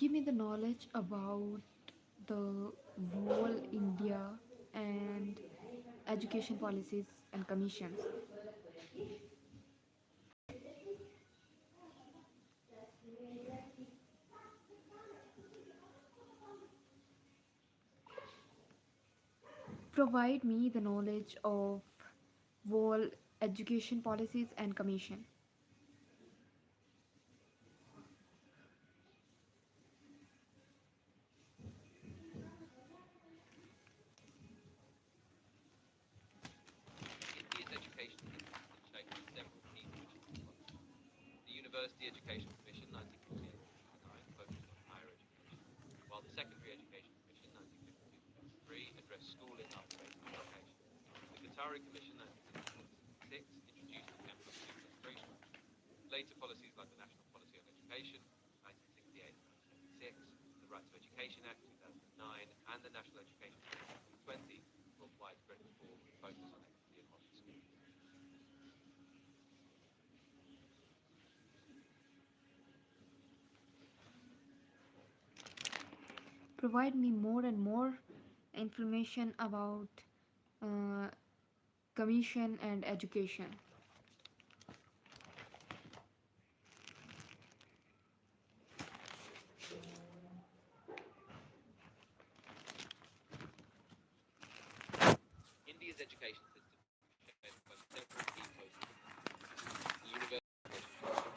Give me the knowledge about the whole India and education policies and commissions. Provide me the knowledge of whole education policies and commission. India's education system has been shaped by several key commissions and policies. The University Education Commission 1948-59 focused on higher education, while the Secondary Education Commission 1952-53 addressed schooling up to basic education. The Qatari Commission 1964-66 introduced the 10 plus 2 plus 3 structure. Later policies like the National Policy on Education 1968 and 1976, the Right to Education Act 2009, and the National Education Policy 2020 brought widespread reform with focus on equity and modern schools. Provide me more and more information about uh, commission and education. India's education system is shaped by several key policies and policies. The University Education Commission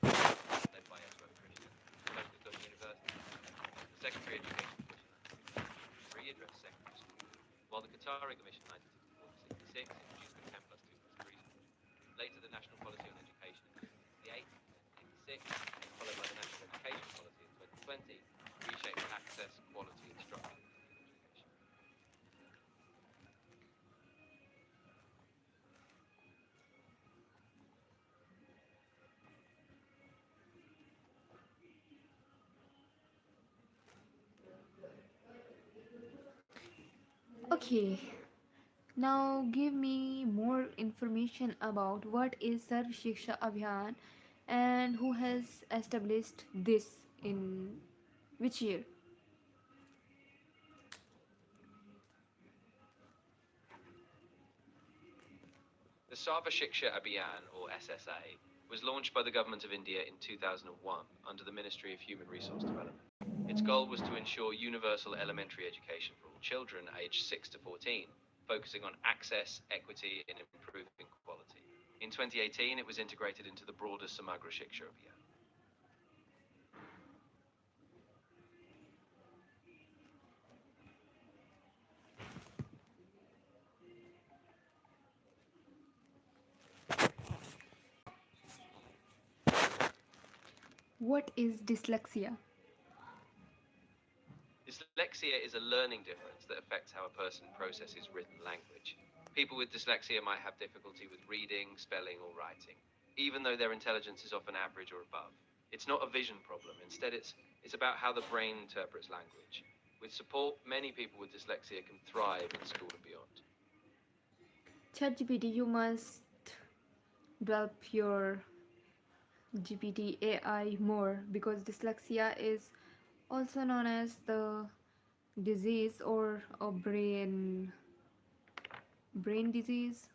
1948, led by S. Ramakrishnan, focused on universities. The Secondary Education Commission 1953 addressed secondary schools, while the Qatari Commission 1964-66 introduced the 10 plus 2 plus 3 structure. Later, the National Policy on Education in 1968 and 86, followed by the National Education Policy in 2020, reshaped access, quality, and structure of Indian education. Okay, now give me more information about what is Sarv Shiksha Abhiyan and who has established this in which year? The Sarva Shiksha Abhiyan, or SSA, was launched by the Government of India in 2001 under the Ministry of Human Resource Development. Its goal was to ensure universal elementary education for all children aged 6 to 14, focusing on access, equity, and improving quality. In 2018, it was integrated into the broader Samagra Shiksha Abhiyan. What is dyslexia? Dyslexia is a learning difference that affects how a person processes written language. People with dyslexia might have difficulty with reading, spelling, or writing, even though their intelligence is often average or above. It's not a vision problem. Instead, it's about how the brain interprets language. With support, many people with dyslexia can thrive in school and beyond. ChatGPT, you must develop your GPT AI more because dyslexia is also known as the disease or a brain disease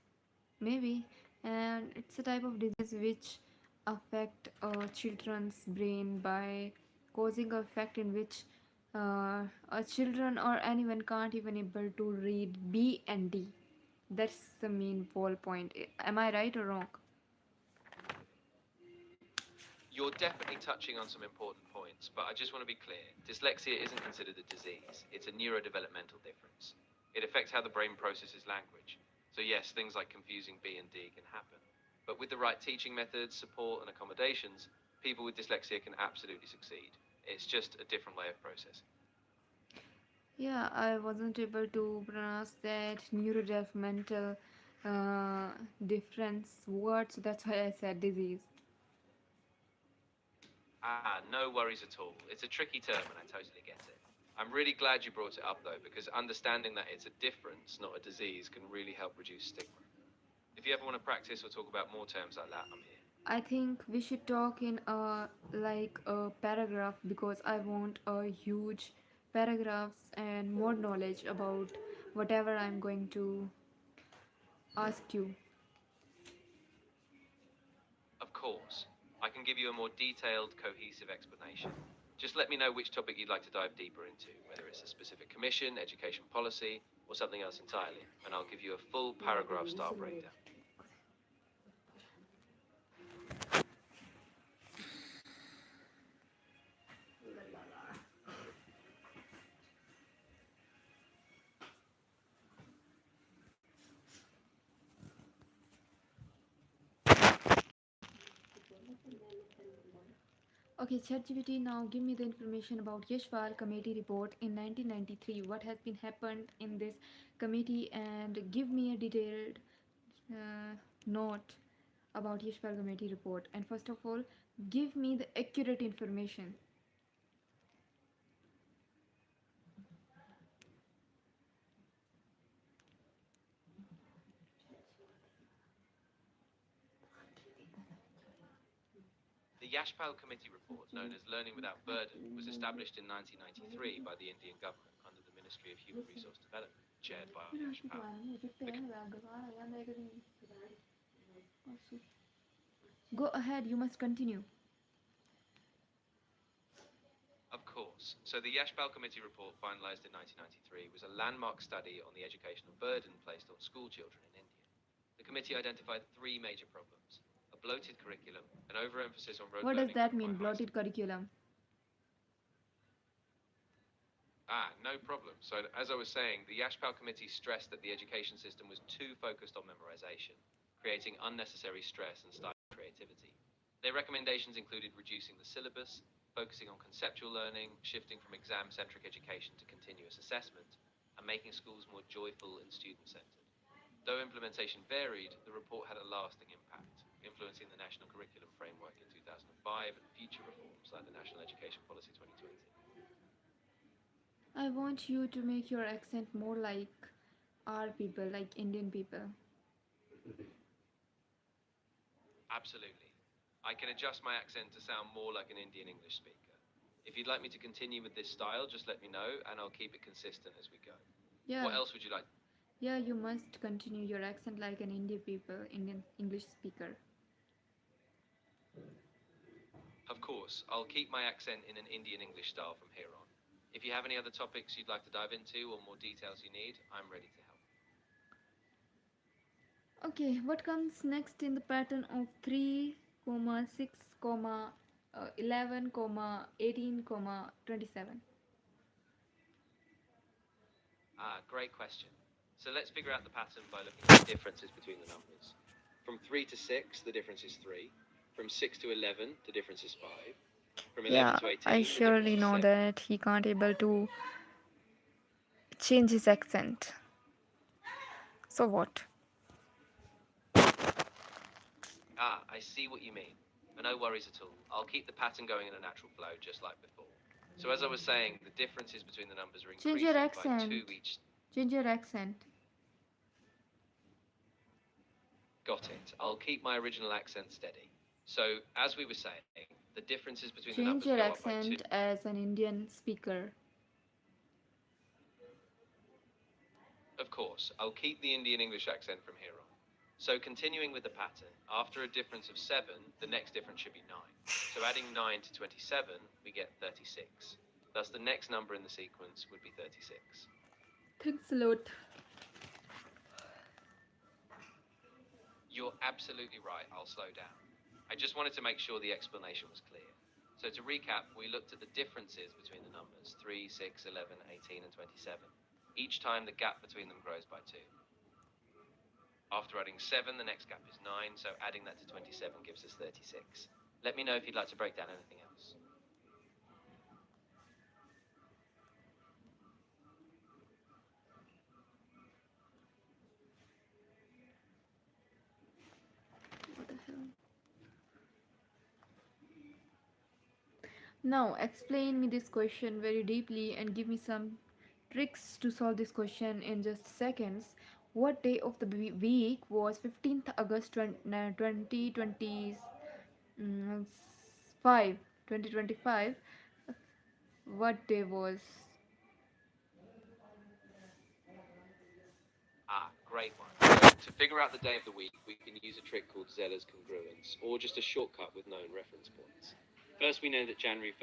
maybe, and it's a type of disease which affect children's brain by causing a effect in which a children or anyone can't even able to read B and D. That's the main whole point. Am I right or wrong? You're definitely touching on some important points, but I just want to be clear. Dyslexia isn't considered a disease, it's a neurodevelopmental difference. It affects how the brain processes language. So, yes, things like confusing B and D can happen. But with the right teaching methods, support, and accommodations, people with dyslexia can absolutely succeed. It's just a different way of processing. Yeah, I wasn't able to pronounce that neurodevelopmental difference word, so that's why I said disease. Ah, no worries at all. It's a tricky term, and I totally get it. I'm really glad you brought it up, though, because understanding that it's a difference, not a disease, can really help reduce stigma. If you ever want to practice or talk about more terms like that, I'm here. I think we should talk in a paragraph because I want a huge paragraphs and more knowledge about whatever I'm going to ask you. Of course, I can give you a more detailed, cohesive explanation. Just let me know which topic you'd like to dive deeper into, whether it's a specific commission, education policy, or something else entirely, and I'll give you a full paragraph style breakdown. Okay, ChatGPT, now give me the information about Yashpal committee report in 1993. What has been happened in this committee, and give me a detailed uh, note about Yashpal committee report. And first of all, give me the accurate information. The Yashpal Committee report, known as Learning Without Burden, was established in 1993 by the Indian government under the Ministry of Human Resource Development, chaired by Yashpal. The Go ahead, you must continue. Of course. So the Yashpal Committee report, finalized in 1993, was a landmark study on the educational burden placed on school children in India. The committee identified three major problems: a bloated curriculum, an overemphasis on rote What does learning that from mean, quite high bloated school. curriculum? No problem. So, as I was saying, the Yashpal Committee stressed that the education system was too focused on memorization, creating unnecessary stress and stifling creativity. Their recommendations included reducing the syllabus, focusing on conceptual learning, shifting from exam centric education to continuous assessment, and making schools more joyful and student centered. Though implementation varied, the report had a lasting impact, influencing the National Curriculum Framework in 2005 and future reforms like the National Education Policy 2020. I want you to make your accent more like our people, like Indian people. Absolutely. I can adjust my accent to sound more like an Indian English speaker. If you'd like me to continue with this style, just let me know and I'll keep it consistent as we go. What Yeah, else would you like? yeah, you must continue your accent like an Indian people, Indian English speaker. Of course, I'll keep my accent in an Indian English style from here on. If you have any other topics you'd like to dive into or more details you need, I'm ready to help. Okay, what comes next in the pattern of 3, 6, 11, 18, 27? Great question. So let's figure out the pattern by looking at the differences between the numbers. From 3 to 6, the difference is 3. From 6 to 11, the difference is 5. From 11 Yeah, to I 18, the difference surely is know 7. that he can't able to change his accent. So what? I see what you mean. But no worries at all. I'll keep the pattern going in a natural flow, just like before. So as I was saying, the differences between the numbers are Change your increasing by 2 accent. each. Change your accent. Got it. I'll keep my original accent steady. So, as we were saying, the differences between the numbers Change go your up by 2. accent as an Indian speaker. Of course, I'll keep the Indian English accent from here on. So, continuing with the pattern, after a difference of 7, the next difference should be 9. So, adding 9 to 27, we get 36. Thus, the next number in the sequence would be 36. Thanks a lot. You're absolutely right, I'll slow down. I just wanted to make sure the explanation was clear. So, to recap, we looked at the differences between the numbers 3, 6, 11, 18, and 27. Each time, the gap between them grows by 2. After adding 7, the next gap is 9, so adding that to 27 gives us 36. Let me know if you'd like to break down anything else. What the hell? Now, explain me this question very deeply and give me some tricks to solve this question in just seconds. What day of the week was 15th August 2020? It's 5, 2025. What day was? Ah, great one. So, to figure out the day of the week, we can use a trick called Zeller's congruence, or just a shortcut with known reference points. First, we know that January 1st